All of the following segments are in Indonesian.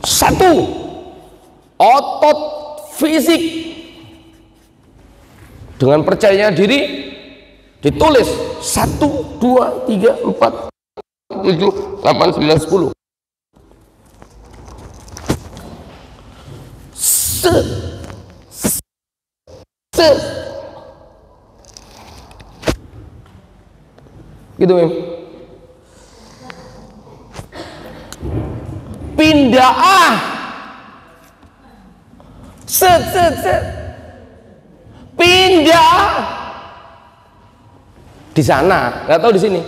Satu, otot fisik. Dengan percaya diri ditulis 1, 2, 3, 4, 7, 8, 9, 10. Gitu, Mim. Pindah pindah di sana, nggak tahu di sini.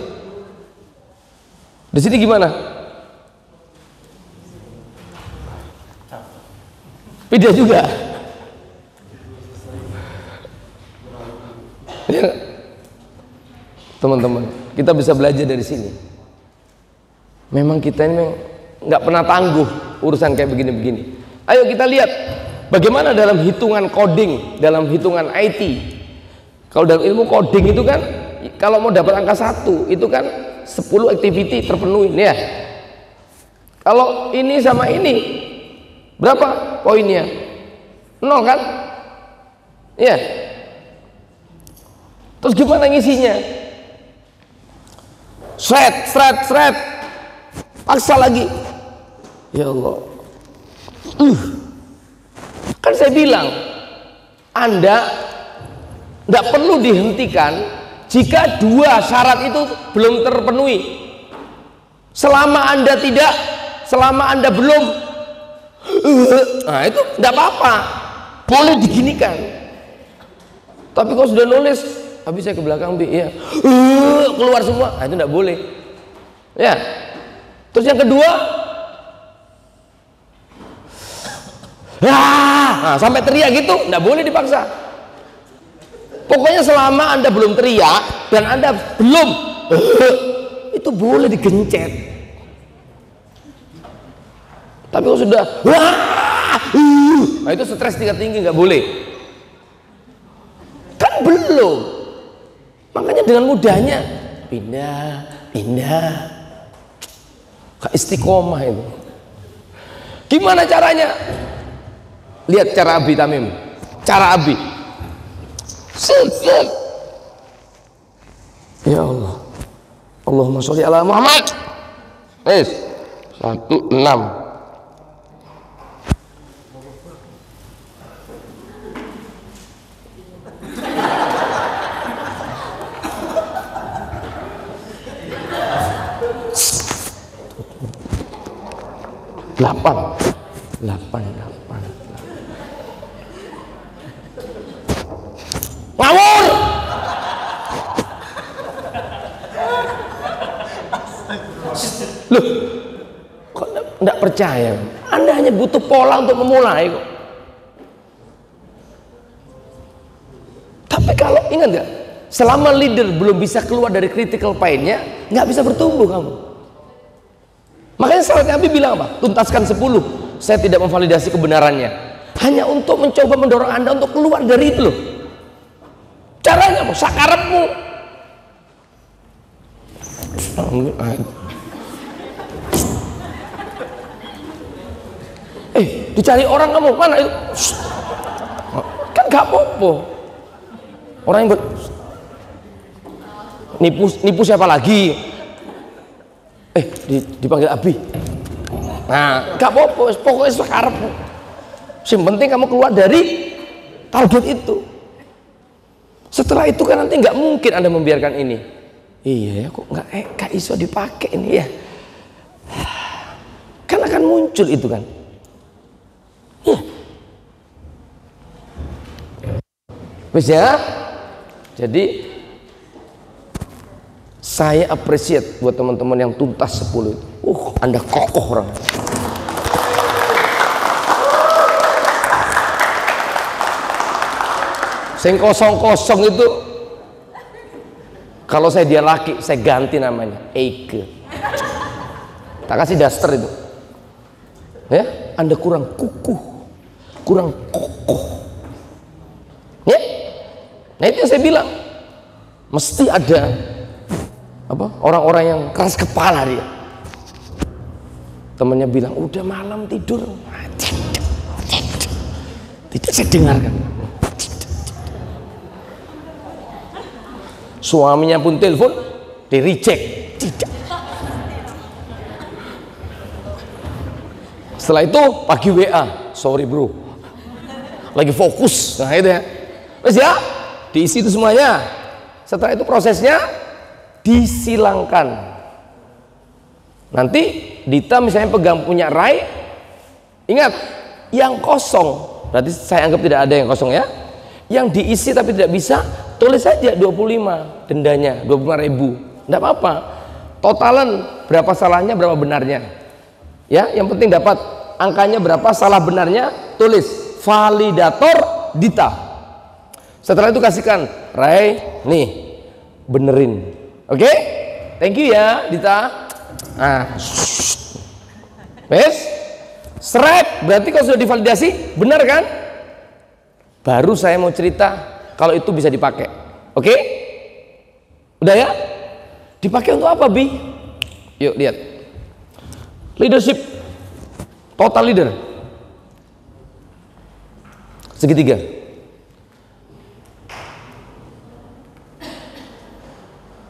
Di sini gimana? Pindah juga. Ya, teman-teman, kita bisa belajar dari sini. Memang kita ini nggak pernah tangguh urusan kayak begini-begini. Ayo kita lihat bagaimana dalam hitungan coding, dalam hitungan IT. Kalau dalam ilmu coding itu kan, kalau mau dapat angka 1 itu kan 10 activity terpenuhi ya. Kalau ini sama ini berapa poinnya? 0 kan? Ya. Terus gimana ngisinya? Seret. Paksa lagi. Ya Allah. Kan saya bilang, Anda nggak perlu dihentikan jika 2 syarat itu belum terpenuhi. Selama Anda tidak, selama Anda belum, nah itu nggak apa-apa, boleh diginikan. Tapi kalau sudah nulis, habis saya ke belakang ya, keluar semua, nah itu nggak boleh. Ya. Terus yang kedua, nah, sampai teriak gitu, nggak boleh dipaksa. Pokoknya selama Anda belum teriak dan Anda belum, itu boleh digencet. Tapi kalau sudah, nah itu stres tingkat tinggi, nggak boleh. Kan belum. Makanya dengan mudahnya pindah, ke istiqomah itu. Gimana caranya? Lihat cara Abi Tamim, cara Abi. Ya Allah, Allahumma sholli ala Muhammad. 16. Delapan. Ngawur. Loh, kok enggak percaya? Anda hanya butuh pola untuk memulai kok. Tapi kalau ingat nggak, selama leader belum bisa keluar dari critical pain-nya, nggak bisa bertumbuh kamu. Makanya sahabat Nabi bilang apa? Tuntaskan 10. Saya tidak memvalidasi kebenarannya, hanya untuk mencoba mendorong Anda untuk keluar dari itu loh. Caranya apa? Sakarepmu. Dicari orang kamu mana itu? Kan gak apa-apa. Orang yang nipu siapa lagi? Dipanggil Abi. Nah, gak apa-apa, pokoknya sakarepmu. Yang penting kamu keluar dari target itu. Setelah itu kan nanti nggak mungkin Anda membiarkan ini. Iya ya, kok nggak iso dipakai ini ya. Kan akan muncul itu kan. Wis ya. Jadi saya appreciate buat teman-teman yang tuntas 10 itu. Anda kokoh orang. Sing kosong-kosong itu, kalau dia laki, saya ganti namanya Eike. Tak kasih daster itu. Ya, Anda kurang kukuh, kurang kokoh. Ya, nah itu yang saya bilang, mesti ada apa? Orang-orang yang keras kepala dia. Temannya bilang, udah malam tidur. Tidak saya dengarkan. Suaminya pun telepon, di reject. Tidak. Setelah itu pagi WA, sorry bro, lagi fokus. Nah itu ya, terus ya diisi itu semuanya. Setelah itu prosesnya disilangkan. Nanti Dita misalnya pegang punya Rai, ingat yang kosong, berarti saya anggap tidak ada yang kosong ya. Yang diisi tapi tidak bisa, tulis saja 25 dendanya, 25.000, tidak apa-apa. Totalan berapa salahnya, berapa benarnya. Ya, yang penting dapat angkanya berapa, salah benarnya, tulis validator Dita. Setelah itu kasihkan, Rai, nih benerin. Oke? Thank you ya Dita. Nah, wes, seret, berarti kalau sudah divalidasi, benar kan? Baru saya mau cerita kalau itu bisa dipakai. Oke? Udah ya? Dipakai untuk apa, Bi? Yuk lihat. Leadership, total leader, segitiga.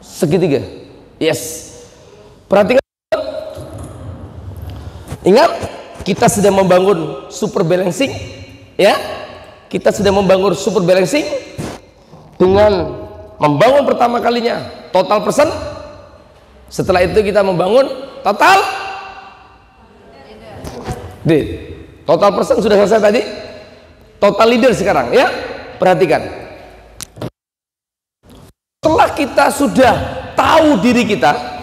Segitiga, yes. Perhatikan, ingat kita sedang membangun super balancing, ya. Kita sedang membangun super balancing dengan membangun pertama kalinya total person. Setelah itu kita membangun total leader. Total person sudah selesai tadi. Total leader sekarang, ya. Perhatikan. Setelah kita sudah tahu diri kita,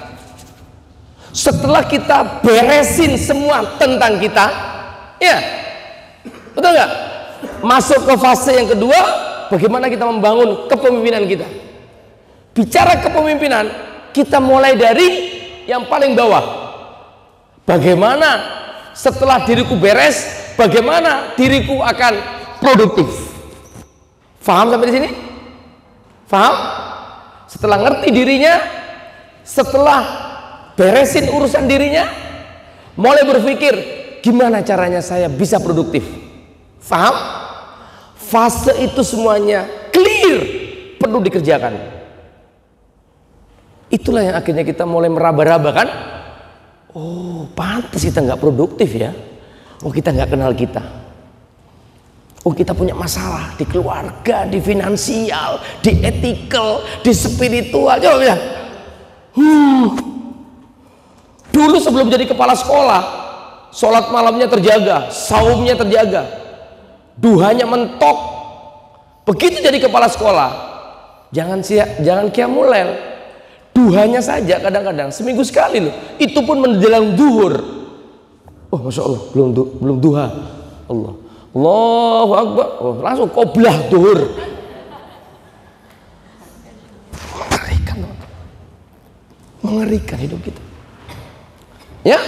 setelah kita beresin semua tentang kita, ya, betul nggak? Masuk ke fase yang kedua, bagaimana kita membangun kepemimpinan kita. Bicara kepemimpinan, kita mulai dari yang paling bawah. Bagaimana setelah diriku beres, bagaimana diriku akan produktif. Faham sampai di sini? Faham? Setelah ngerti dirinya, setelah beresin urusan dirinya, mulai berpikir gimana caranya saya bisa produktif. Faham? Fase itu semuanya clear, perlu dikerjakan. Itulah yang akhirnya kita mulai meraba-raba kan. Oh, pantas kita nggak produktif ya. Oh, kita nggak kenal kita. Oh, kita punya masalah di keluarga, di finansial, di ethical, di spiritual. Coba bilang. Dulu sebelum jadi kepala sekolah, sholat malamnya terjaga, saumnya terjaga, duhanya mentok. Begitu jadi kepala sekolah, jangan qiyamul-lail, duhanya saja kadang-kadang seminggu sekali loh. Itu pun menjelang duhur. Oh, masya Allah, belum duha. Allahu Akbar. Oh, langsung qoblah duhur. Mengerikan, mengerikan hidup kita. Ya,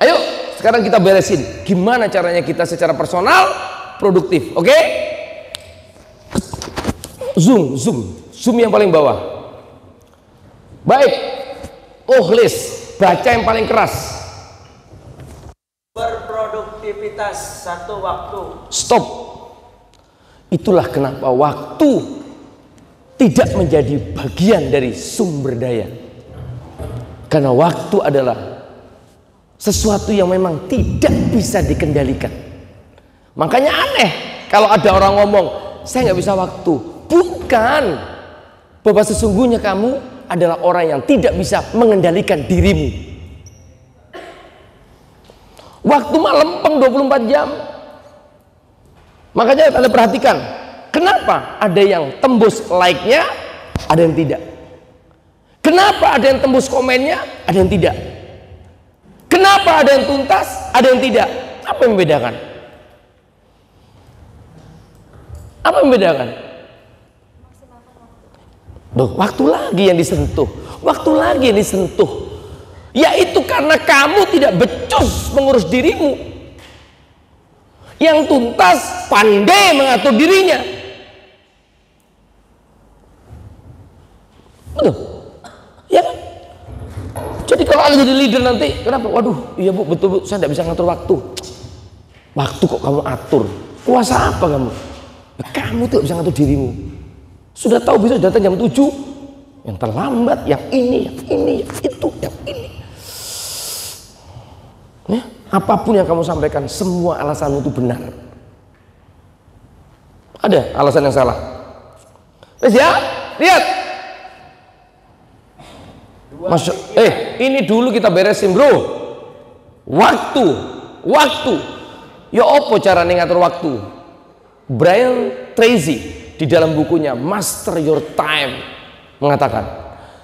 ayo sekarang kita beresin gimana caranya kita secara personal produktif. Oke? Zoom yang paling bawah. Baik, list baca yang paling keras. Berproduktivitas satu waktu. Stop. Itulah kenapa waktu tidak menjadi bagian dari sumber daya. Karena waktu adalah sesuatu yang memang tidak bisa dikendalikan. Makanya aneh kalau ada orang ngomong saya nggak bisa waktu. Bukan, bahwa sesungguhnya kamu adalah orang yang tidak bisa mengendalikan dirimu. Waktu lempeng 24 jam. Makanya Anda perhatikan, kenapa ada yang tembus like-nya, ada yang tidak. Kenapa ada yang tembus komennya, ada yang tidak. Kenapa ada yang tuntas, ada yang tidak? Apa yang membedakan? Apa yang membedakan? Loh, waktu lagi yang disentuh. Waktu lagi yang disentuh. Yaitu karena kamu tidak becus mengurus dirimu. Yang tuntas pandai mengatur dirinya. Betul? Ya kan? Jadi kalau Anda jadi leader nanti, kenapa? Waduh, iya Bu, betul Bu, saya tidak bisa ngatur waktu. Waktu kok kamu atur? Kuasa apa kamu? Ya, kamu tuh bisa ngatur dirimu. Sudah tahu bisa datang jam 7, yang terlambat, yang ini, yang itu, yang ini. Ya, apapun yang kamu sampaikan, semua alasanmu itu benar. Ada alasan yang salah. Wes ya, lihat. Ini dulu kita beresin bro. Waktu. Ya opo cara ngatur waktu? Brian Tracy di dalam bukunya Master Your Time mengatakan,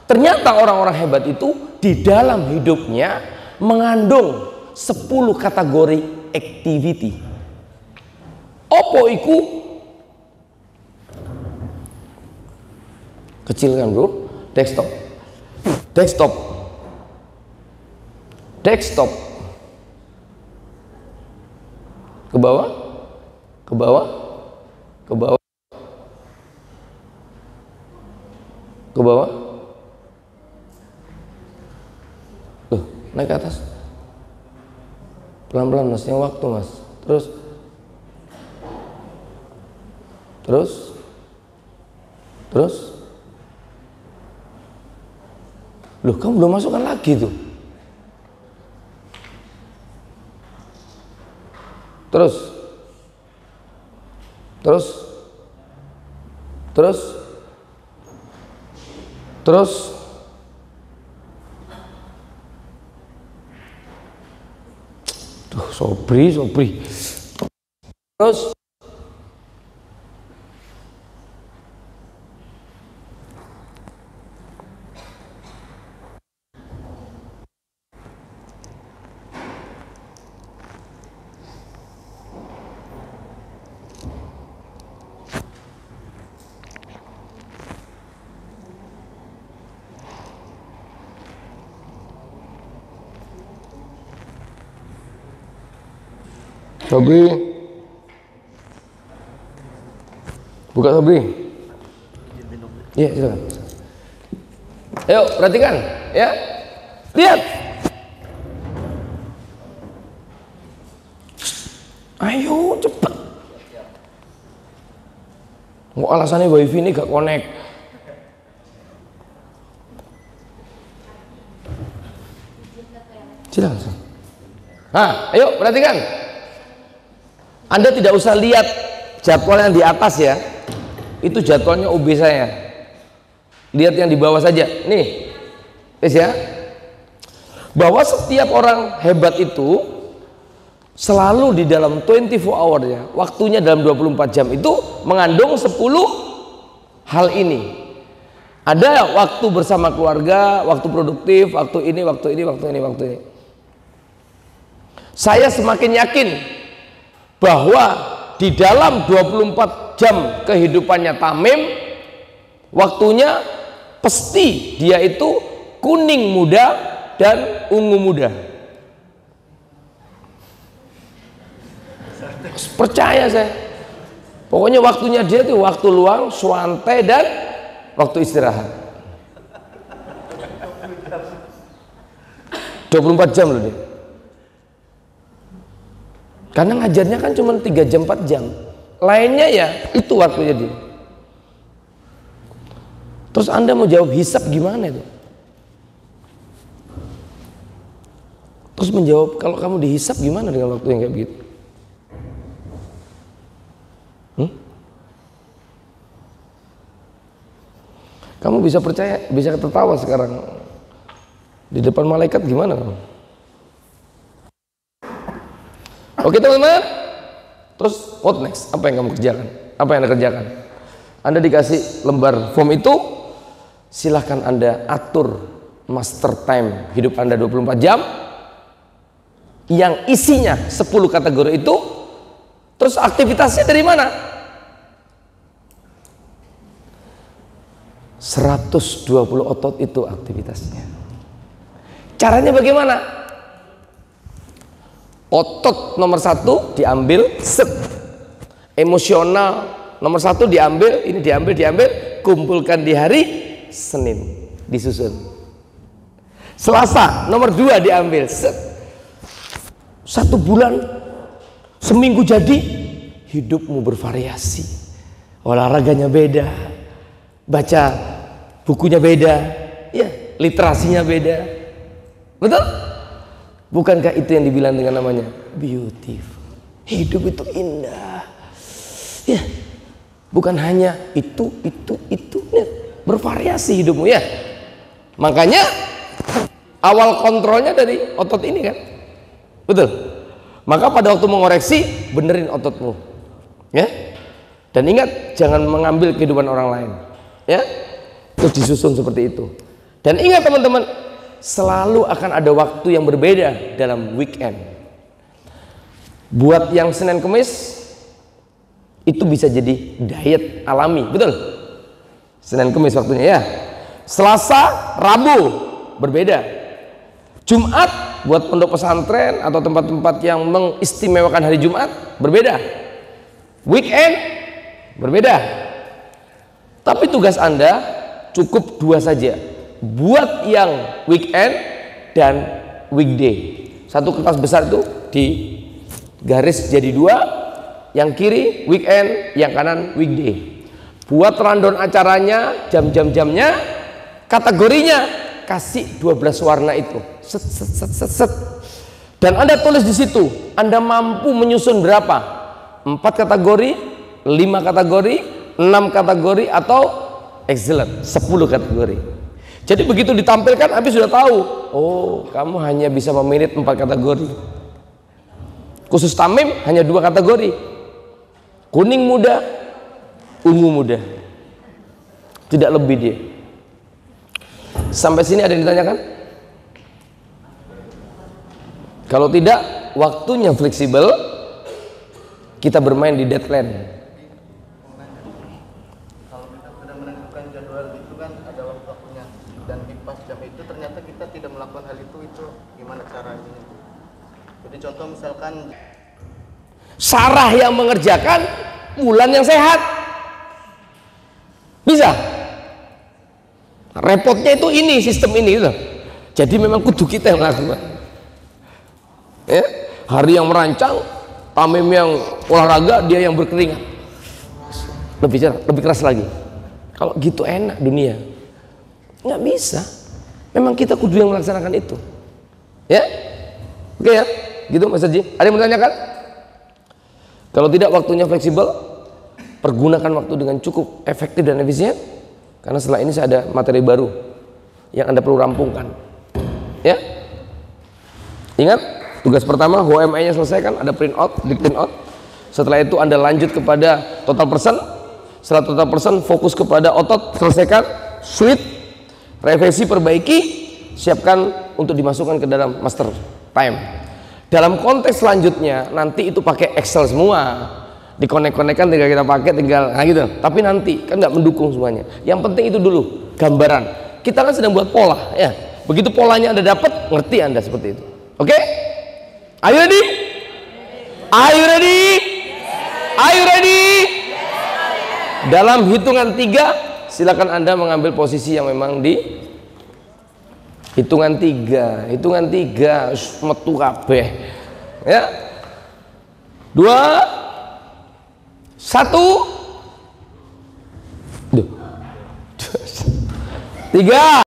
ternyata orang-orang hebat itu di dalam hidupnya mengandung 10 kategori activity. Opo iku? Kecil kan bro? Desktop. Ke bawah. Tuh, naik ke atas. Pelan-pelan mas, yang waktu mas. Terus. Loh, kamu belum masukkan lagi tuh. Terus. Tuh, sobri. Terus. Sobri, buka Sobri. Iya, silakan. Ayo perhatikan, ya. Lihat. Ayo cepet. Mau alasannya wifi ini gak connect. Silakan. Nah, ayo perhatikan. Anda tidak usah lihat jadwal yang di atas ya. Itu jadwalnya UB saya. Lihat yang di bawah saja. Nih. Guys ya. Bahwa setiap orang hebat itu selalu di dalam 24 hour ya. Waktunya dalam 24 jam itu mengandung 10 hal ini. Ada waktu bersama keluarga, waktu produktif, waktu ini. Saya semakin yakin bahwa di dalam 24 jam kehidupannya Tamim, waktunya pasti dia itu kuning muda dan ungu muda. Percaya saya. Pokoknya waktunya dia itu waktu luang, santai dan waktu istirahat. 24 jam loh dia. Karena ngajarnya kan cuma 3 jam 4 jam. Lainnya ya itu waktunya dia. Terus Anda mau jawab hisab gimana itu? Terus menjawab kalau kamu dihisab gimana dengan waktu yang kayak begitu? Kamu bisa percaya, bisa tertawa sekarang di depan malaikat gimana kamu? Oke teman-teman, terus what next? Apa yang kamu kerjakan? Apa yang Anda kerjakan? Anda dikasih lembar form itu, silahkan Anda atur master time hidup Anda 24 jam yang isinya 10 kategori itu. Terus aktivitasnya dari mana? 120 otot itu aktivitasnya. Caranya bagaimana? Otot nomor 1 diambil, set. Emosional nomor 1 diambil, ini diambil, kumpulkan di hari Senin, disusun. Selasa nomor 2 diambil. Set. 1 bulan, seminggu jadi, hidupmu bervariasi. Olahraganya beda, baca bukunya beda, ya, literasinya beda. Betul? Bukankah itu yang dibilang dengan namanya beautiful? Hidup itu indah. Ya, bukan hanya itu, ya, bervariasi hidupmu ya. Makanya awal kontrolnya dari otot ini kan. Betul? Maka pada waktu mengoreksi, benerin ototmu. Ya. Dan ingat, jangan mengambil kehidupan orang lain. Ya. Terus disusun seperti itu. Dan ingat teman-teman, selalu akan ada waktu yang berbeda dalam weekend. Buat yang Senin Kemis, itu bisa jadi diet alami. Betul? Senin Kemis waktunya ya. Selasa, Rabu berbeda. Jumat buat pondok pesantren atau tempat-tempat yang mengistimewakan hari Jumat berbeda. Weekend berbeda. Tapi tugas Anda cukup 2 saja. Buat yang weekend dan weekday. Satu kertas besar itu di garis jadi 2. Yang kiri weekend, yang kanan weekday. Buat rundown acaranya, jam-jamnya, kategorinya kasih 12 warna itu. Set, set, set, set, set. Dan Anda tulis di situ, Anda mampu menyusun berapa? 4 kategori, 5 kategori, 6 kategori, atau excellent 10 kategori. Jadi begitu ditampilkan, habis sudah tahu. Oh, kamu hanya bisa memanage 4 kategori. Khusus tamim hanya 2 kategori. Kuning muda, ungu muda. Tidak lebih dia. Sampai sini ada yang ditanyakan? Kalau tidak, waktunya fleksibel. Kita bermain di deadline. Kalau kita sudah menentukan jadwal itu kan ada waktunya, dan di pas jam itu ternyata kita tidak melakukan hal itu gimana caranya? Jadi contoh misalkan Sarah yang mengerjakan, Mulan yang sehat. Bisa? Repotnya itu ini, sistem ini gitu. Jadi memang kudu kita yang melakukan. Ya, hari yang merancang, Tamim yang olahraga, dia yang berkeringat. Lebih keras lagi. Kalau gitu enak dunia. Nggak bisa. Memang kita kudu yang melaksanakan itu. Ya? Oke ya? Gitu Mas Haji. Ada yang menanyakan? Kalau tidak, waktunya fleksibel, pergunakan waktu dengan cukup efektif dan efisien. Karena setelah ini saya ada materi baru yang Anda perlu rampungkan. Ya? Ingat, tugas pertama HOME-nya selesaikan, ada print out, di print out. Setelah itu Anda lanjut kepada total person. Setelah total person, fokus kepada otot, selesaikan, sweet, revisi, perbaiki, siapkan untuk dimasukkan ke dalam master time. Dalam konteks selanjutnya, nanti itu pakai Excel semua. Dikonek-konekkan, tinggal kita pakai, tinggal nah gitu. Tapi nanti kan nggak mendukung semuanya. Yang penting itu dulu gambaran. Kita kan sedang buat pola, ya. Begitu polanya Anda dapat, ngerti Anda seperti itu. Oke? Are you ready? Are you ready? Are you ready? Dalam hitungan 3, silakan Anda mengambil posisi yang memang di hitungan 3. Hitungan 3, metu kabeh. Ya. 2, 1, 3.